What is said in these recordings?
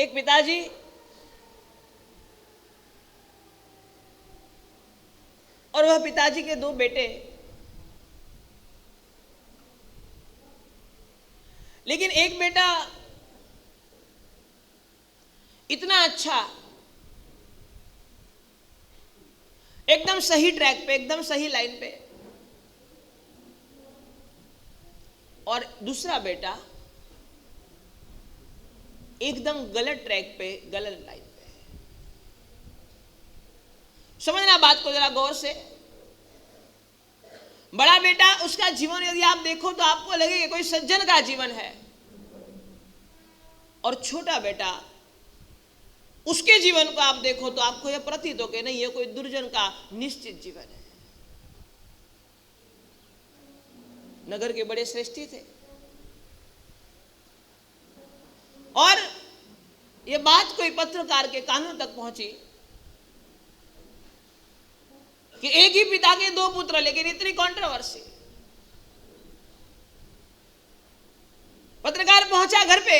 एक पिताजी और वह पिताजी के दो बेटे, लेकिन एक बेटा इतना अच्छा, एकदम सही ट्रैक पे, एकदम सही लाइन पे, और दूसरा बेटा एकदम गलत ट्रैक पे, गलत लाइन पे। समझना बात को जरा गौर से। बड़ा बेटा, उसका जीवन यदि आप देखो तो आपको लगेगा कोई सज्जन का जीवन है, और छोटा बेटा, उसके जीवन को आप देखो तो आपको यह प्रतीत हो कि नहीं, ये कोई दुर्जन का निश्चित जीवन है। नगर के बड़े श्रेष्ठी थे, और यह बात कोई पत्रकार के कानों तक पहुंची कि एक ही पिता के दो पुत्र, लेकिन इतनी कंट्रोवर्सी। पत्रकार पहुंचा घर पे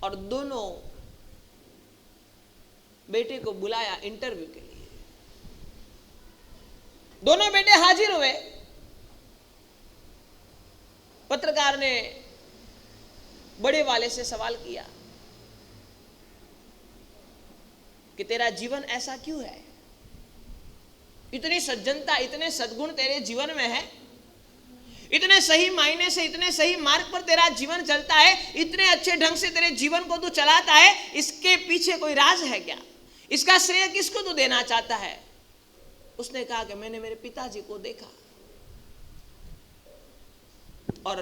और दोनों बेटे को बुलाया इंटरव्यू के लिए। दोनों बेटे हाजिर हुए। पत्रकार ने बड़े वाले से सवाल किया कि तेरा जीवन ऐसा क्यों है? इतनी सज्जनता, इतने सद्गुण तेरे जीवन में है, इतने सही मायने से, इतने सही मार्ग पर तेरा जीवन चलता है, इतने अच्छे ढंग से तेरे जीवन को तू चलाता है, इसके पीछे कोई राज है क्या? इसका श्रेय किसको तू देना चाहता है? उसने कहा कि मैंने मेरे पिताजी को देखा और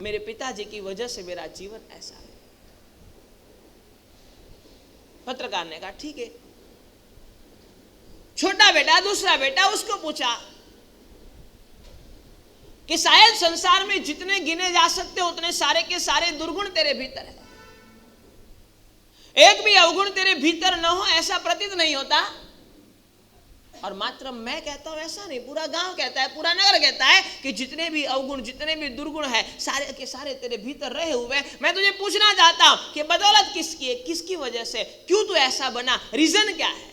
मेरे पिताजी की वजह से मेरा जीवन ऐसा है। पत्रकार ने कहा ठीक है। छोटा बेटा, दूसरा बेटा, उसको पूछा कि शायद संसार में जितने गिने जा सकते उतने सारे के सारे दुर्गुण तेरे भीतर है, एक भी अवगुण तेरे भीतर न हो ऐसा प्रतीत नहीं होता। और मात्र मैं कहता हूं ऐसा नहीं, पूरा गांव कहता है, पूरा नगर कहता है कि जितने भी अवगुण, जितने भी दुर्गुण है, सारे के सारे तेरे भीतर रहे हुए। मैं तुझे पूछना चाहता हूं कि बदौलत किसकी है, किसकी वजह से, क्यों तू ऐसा बना, रीजन क्या है?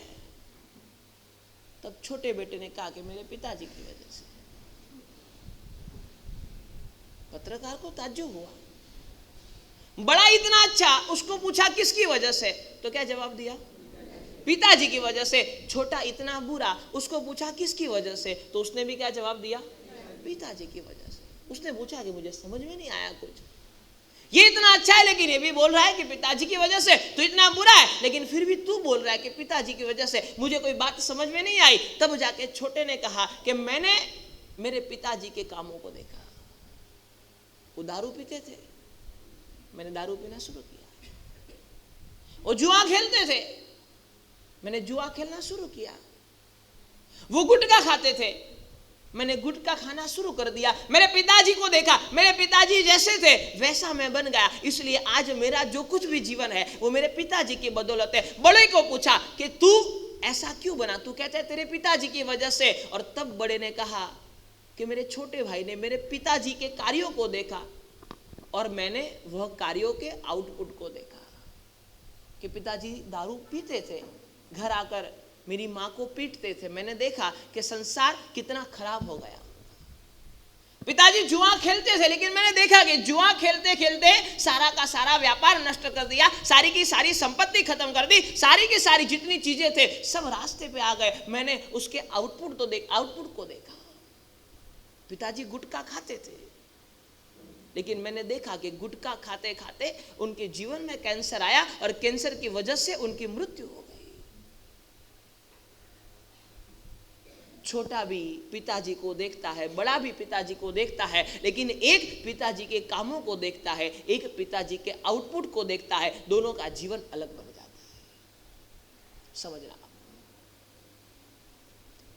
तब छोटे बेटे ने कहा कि मेरे पिताजी की वजह से। पत्रकार को ताज्जुब हुआ। बड़ा इतना अच्छा, उसको पूछा किसकी वजह से, तो क्या जवाब दिया? पिताजी की वजह से। छोटा इतना बुरा, उसको पूछा किसकी वजह से, तो उसने भी क्या जवाब दिया? पिताजी की वजह से। उसने पूछा कि मुझे समझ में नहीं आया कुछ, ये इतना अच्छा है लेकिन ये भी बोल रहा है कि पिताजी की वजह से, तो इतना बुरा है लेकिन फिर भी तू बोल रहा है कि पिताजी की वजह से, मुझे कोई बात समझ में नहीं आई। तब जाके छोटे ने कहा कि मैंने मेरे पिताजी के कामों को देखा। वो दारू पीते थे, मैंने दारू पीना शुरू किया। वो जुआ खेलते थे, मैंने जुआ खेलना शुरू किया। वो गुटखा खाते थे, मैंने गुटखा खाना शुरू कर दिया। मेरे पिताजी को देखा, मेरे पिताजी जैसे थे वैसा मैं बन गया, इसलिए आज मेरा जो कुछ भी जीवन है वो मेरे पिताजी की बदौलत है। बड़े को पूछा कि तू ऐसा क्यों बना, तू कहता है तेरे पिताजी की वजह से। और तब बड़े ने कहा कि मेरे छोटे भाई ने मेरे पिताजी के कार्यों को देखा और मैंने वह कार्यों के आउटपुट को देखा कि पिताजी दारू पीते थे, घर आकर मेरी माँ को पीटते थे। मैंने देखा कि संसार कितना खराब हो गया। पिताजी जुआ खेलते थे, लेकिन मैंने देखा कि जुआ खेलते खेलते सारा का सारा व्यापार नष्ट कर दिया, सारी की सारी संपत्ति खत्म कर दी, सारी की सारी जितनी चीजें थे सब रास्ते पे आ गए। मैंने उसके आउटपुट को देखा। पिताजी गुटखा खाते थे, लेकिन मैंने देखा कि गुटखा खाते खाते उनके जीवन में कैंसर आया और कैंसर की वजह से उनकी मृत्यु हो गई। छोटा भी पिताजी को देखता है, बड़ा भी पिताजी को देखता है, लेकिन एक पिताजी के कामों को देखता है, एक पिताजी के आउटपुट को देखता है। दोनों का जीवन अलग बन जाता है। समझना,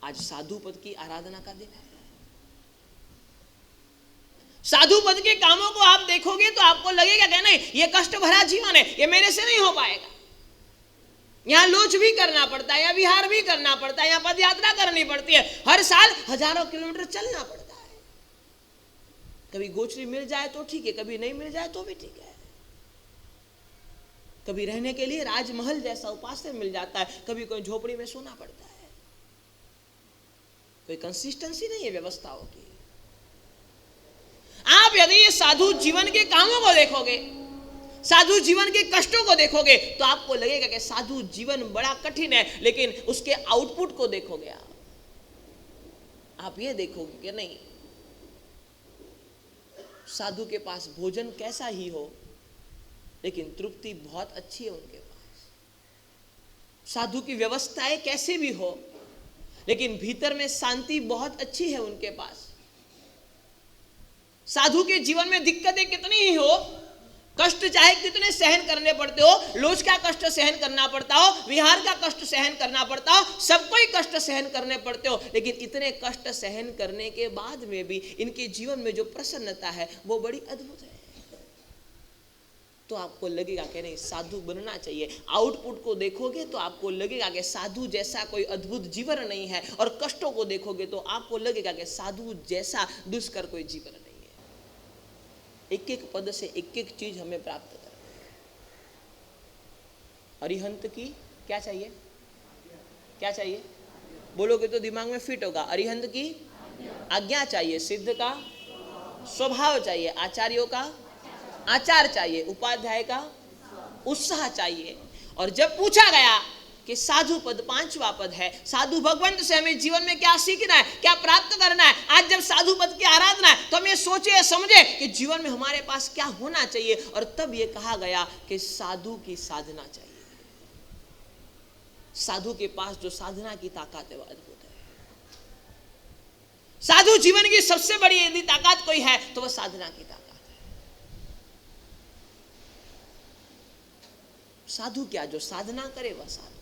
आज साधु पद की आराधना का दिन है। साधु पद के कामों को आप देखोगे तो आपको लगेगा कि नहीं, ये कष्ट भरा जीवन है, ये मेरे से नहीं हो पाएगा। यहाँ लोच भी करना पड़ता है, यहाँ विहार भी करना पड़ता है, यहाँ पद यात्रा करनी पड़ती है, हर साल हजारों किलोमीटर चलना पड़ता है। कभी गोचरी मिल जाए तो ठीक है, कभी नहीं मिल जाए तो भी ठीक है। कभी रहने के लिए राजमहल जैसा उपास्य मिल जाता है, कभी कोई झोपड़ी में सोना पड़ता है। कोई कंसिस्टेंसी नहीं है व्यवस्थाओं की। आप यदि ये साधु जीवन के कामों को देखोगे, साधु जीवन के कष्टों को देखोगे, तो आपको लगेगा कि साधु जीवन बड़ा कठिन है, लेकिन उसके आउटपुट को देखोगे आप ये देखोगे कि नहीं, साधु के पास भोजन कैसा ही हो लेकिन तृप्ति बहुत अच्छी है उनके पास। साधु की व्यवस्थाएं कैसे भी हो लेकिन भीतर में शांति बहुत अच्छी है उनके पास। साधु के जीवन में दिक्कतें कितनी ही हो, कष्ट चाहे कितने सहन करने पड़ते हो, लोच का कष्ट सहन करना पड़ता हो, विहार का कष्ट सहन करना पड़ता हो, सबको ही कष्ट सहन करने पड़ते हो, लेकिन इतने कष्ट सहन करने के बाद में भी इनके जीवन में जो प्रसन्नता है वो बड़ी अद्भुत है। तो आपको लगेगा कि नहीं, साधु बनना चाहिए। आउटपुट को देखोगे तो आपको लगेगा कि साधु जैसा कोई अद्भुत जीवन नहीं है, और कष्टों को देखोगे तो आपको लगेगा कि साधु जैसा दुष्कर कोई जीवन नहीं है। एक एक पद से एक एक चीज हमें प्राप्त करना है। अरिहंत की क्या चाहिए, क्या चाहिए बोलोगे तो दिमाग में फिट होगा। अरिहंत की आज्ञा चाहिए, सिद्ध का स्वभाव चाहिए, आचार्यों का आचार चाहिए, उपाध्याय का उत्साह चाहिए। और जब पूछा गया कि साधु पद 5वां पद है, साधु भगवंत से हमें जीवन में क्या सीखना है, क्या प्राप्त करना है, आज जब साधु पद की आराधना है तो हमें सोचे समझे कि जीवन में हमारे पास क्या होना चाहिए। और तब यह कहा गया कि साधु की साधना चाहिए। साधु के पास जो साधना की ताकत है वो अद्भुत है। साधु जीवन की सबसे बड़ी यदि ताकत कोई है तो वह साधना की ताकत है। साधु क्या, जो साधना करे वह साधु।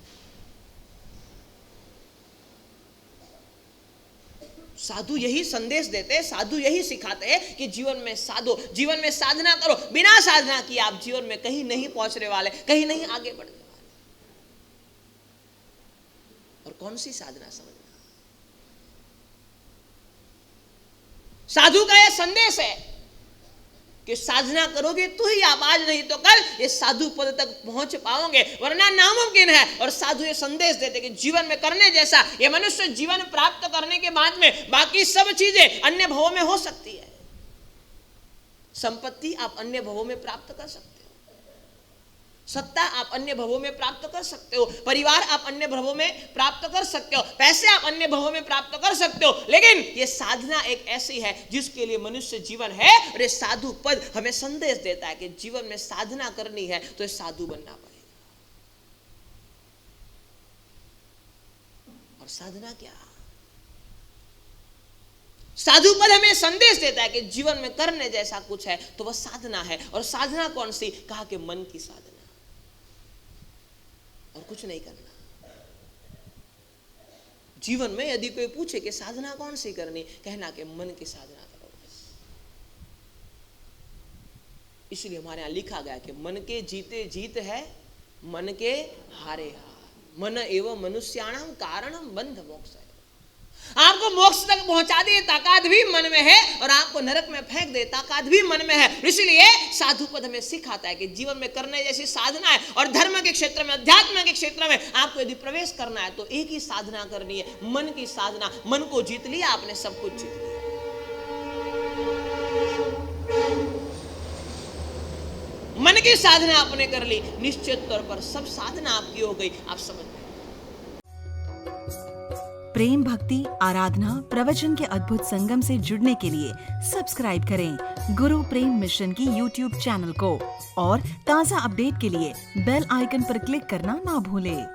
साधु यही संदेश देते हैं, साधु यही सिखाते हैं कि जीवन में साधो, जीवन में साधना करो। बिना साधना किए आप जीवन में कहीं नहीं पहुंचने वाले, कहीं नहीं आगे बढ़ने वाले। और कौन सी साधना समझना, साधु का यह संदेश है कि साधना करोगे तो ही आप आज नहीं तो कल ये साधु पद तक पहुंच पाओगे, वरना नामुमकिन है। और साधु ये संदेश देते कि जीवन में करने जैसा ये मनुष्य जीवन प्राप्त करने के बाद में बाकी सब चीजें अन्य भवों में हो सकती है। संपत्ति आप अन्य भवों में प्राप्त कर सकते हो, सत्ता आप अन्य भवों में प्राप्त कर सकते हो, परिवार आप अन्य भवों में प्राप्त कर सकते हो, पैसे आप अन्य भवों में प्राप्त कर सकते हो, लेकिन ये साधना एक ऐसी है जिसके लिए मनुष्य जीवन है। और ये साधु पद हमें संदेश देता है कि जीवन में साधना करनी है तो साधु बनना पड़ेगा। और साधना क्या, साधु पद हमें संदेश देता है कि जीवन में करने जैसा कुछ है तो वह साधना है। और साधना कौन सी, कहा कि मन की साधना, और कुछ नहीं करना। जीवन में यदि कोई पूछे कि साधना कौन सी करनी, कहना कि मन की साधना करो। इसलिए हमारे यहां लिखा गया कि मन के जीते जीत है, मन के हारे हार। मन एवं मनुष्याणाम कारणम बंध मोक्ष है। आपको मोक्ष तक पहुंचा दे ताकत भी मन में है, और आपको नरक में फेंक दे ताकत भी मन में है। इसलिए साधु पद हमें सिखाता है कि जीवन में करने जैसी साधना है। और धर्म के क्षेत्र में, अध्यात्म के क्षेत्र में आपको यदि प्रवेश करना है तो एक ही साधना करनी है, मन की साधना। मन को जीत लिया आपने, सब कुछ जीत लिया। मन की साधना आपने कर ली, निश्चित तौर पर सब साधना आपकी हो गई। आप समझ गए। प्रेम भक्ति आराधना प्रवचन के अद्भुत संगम से जुड़ने के लिए सब्सक्राइब करें गुरु प्रेम मिशन की YouTube चैनल को, और ताज़ा अपडेट के लिए बेल आइकन पर क्लिक करना ना भूलें।